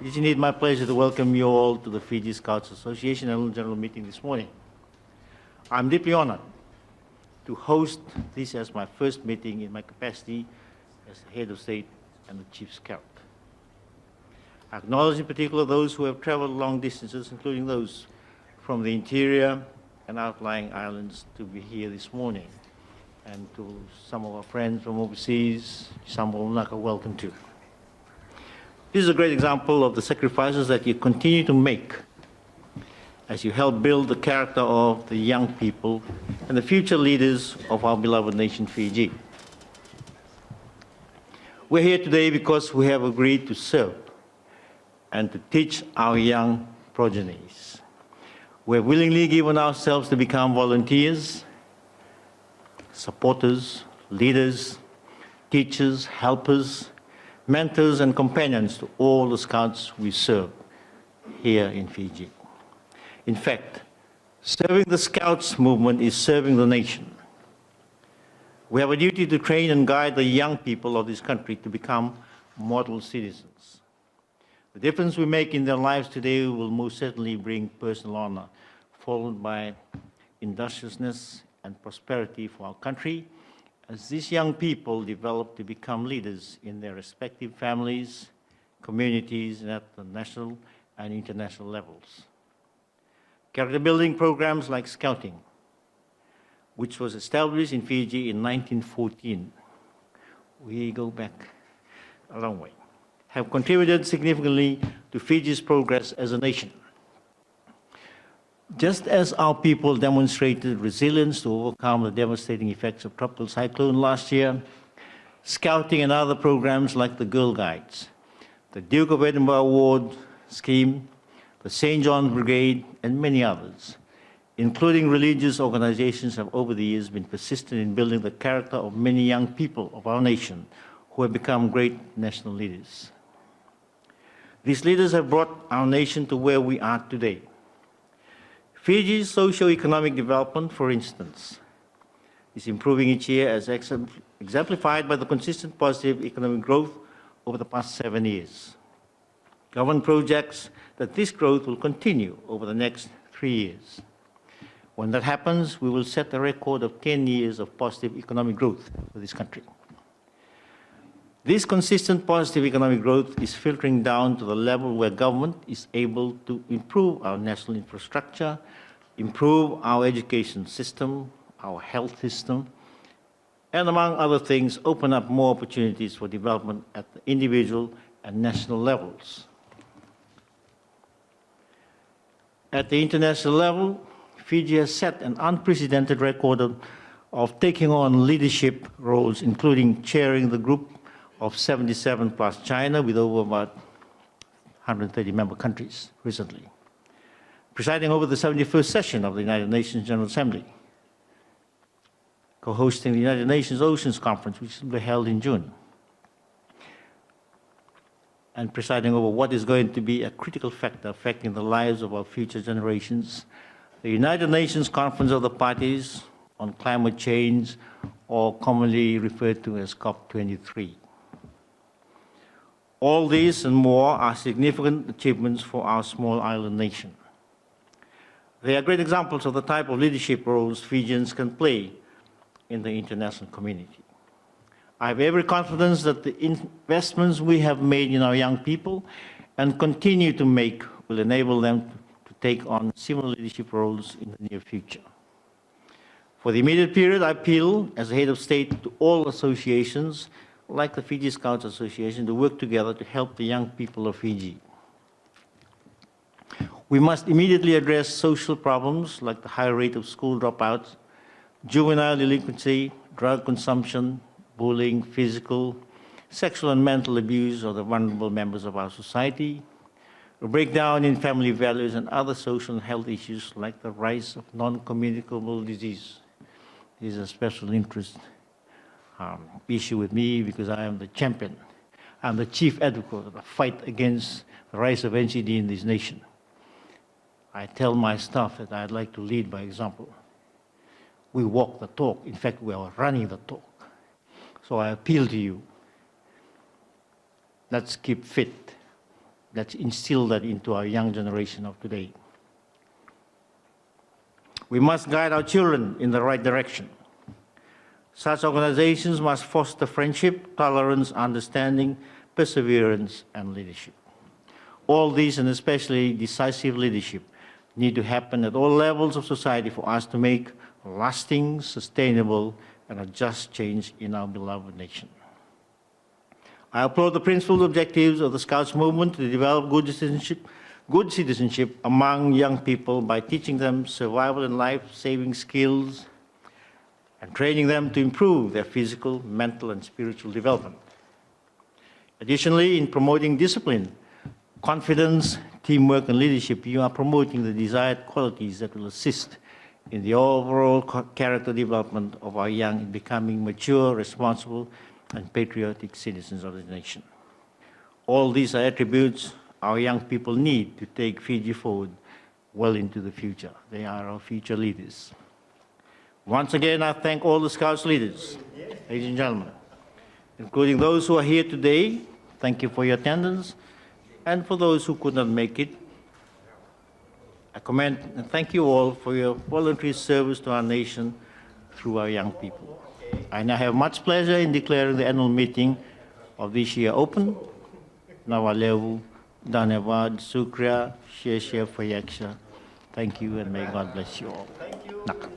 It is indeed my pleasure to welcome you all to the Fiji Scouts Association Annual General Meeting this morning. I'm deeply honored to host this as my first meeting in my capacity as the Head of State and the Chief Scout. I acknowledge in particular those who have traveled long distances, including those from the interior and outlying islands, to be here this morning. And to some of our friends from overseas, Sambolnaka, welcome too. This is a great example of the sacrifices that you continue to make as you help build the character of the young people and the future leaders of our beloved nation, Fiji. We're here today because we have agreed to serve and to teach our young progenies. We've willingly given ourselves to become volunteers, supporters, leaders, teachers, helpers, mentors and companions to all the Scouts we serve here in Fiji. In fact, serving the Scouts movement is serving the nation. We have a duty to train and guide the young people of this country to become model citizens. The difference we make in their lives today will most certainly bring personal honor, followed by industriousness and prosperity for our country, as these young people develop to become leaders in their respective families, communities, and at the national and international levels. Character building programs like Scouting, which was established in Fiji in 1914, we go back a long way, have contributed significantly to Fiji's progress as a nation. Just as our people demonstrated resilience to overcome the devastating effects of tropical cyclone last year, Scouting and other programs like the Girl Guides, the Duke of Edinburgh Award Scheme, the St. John's Brigade, and many others, including religious organizations, have over the years been persistent in building the character of many young people of our nation who have become great national leaders. These leaders have brought our nation to where we are today. Fiji's socio-economic development, for instance, is improving each year as exemplified by the consistent positive economic growth over the past 7 years. Government projects that this growth will continue over the next 3 years. When that happens, we will set a record of 10 years of positive economic growth for this country. This consistent positive economic growth is filtering down to the level where government is able to improve our national infrastructure, improve our education system, our health system, and among other things, open up more opportunities for development at the individual and national levels. At the international level, Fiji has set an unprecedented record of taking on leadership roles, including chairing the group of 77 plus China with over about 130 member countries recently, presiding over the 71st session of the United Nations General Assembly, co-hosting the United Nations Oceans Conference, which will be held in June, and presiding over what is going to be a critical factor affecting the lives of our future generations, the United Nations Conference of the Parties on Climate Change, or commonly referred to as COP23. All these and more are significant achievements for our small island nation. They are great examples of the type of leadership roles Fijians can play in the international community. I have every confidence that the investments we have made in our young people and continue to make will enable them to take on similar leadership roles in the near future. For the immediate period, I appeal as the head of state to all associations like the Fiji Scouts Association to work together to help the young people of Fiji. We must immediately address social problems like the high rate of school dropouts, juvenile delinquency, drug consumption, bullying, physical, sexual and mental abuse of the vulnerable members of our society, a breakdown in family values and other social and health issues like the rise of non-communicable disease. This is a special interest issue with me because I am the champion. I'm the chief advocate of the fight against the rise of NCD in this nation. I tell my staff that I'd like to lead by example. We walk the talk. In fact, we are running the talk. So I appeal to you. Let's keep fit. Let's instill that into our young generation of today. We must guide our children in the right direction. Such organizations must foster friendship, tolerance, understanding, perseverance, and leadership. All these, and especially decisive leadership, need to happen at all levels of society for us to make lasting, sustainable, and a just change in our beloved nation. I applaud the principal objectives of the Scouts movement to develop good citizenship among young people by teaching them survival and life-saving skills and training them to improve their physical, mental, and spiritual development. Additionally, in promoting discipline, confidence, teamwork, and leadership, you are promoting the desired qualities that will assist in the overall character development of our young in becoming mature, responsible, and patriotic citizens of the nation. All these are attributes our young people need to take Fiji forward well into the future. They are our future leaders. Once again, I thank all the Scouts leaders, ladies and gentlemen, including those who are here today. Thank you for your attendance. And for those who could not make it, I commend and thank you all for your voluntary service to our nation through our young people. I now have much pleasure in declaring the annual meeting of this year open. Nawalevu, Danavad, Sukriya, Shesha, Fayaksha. Thank you, and may God bless you all. Thank you.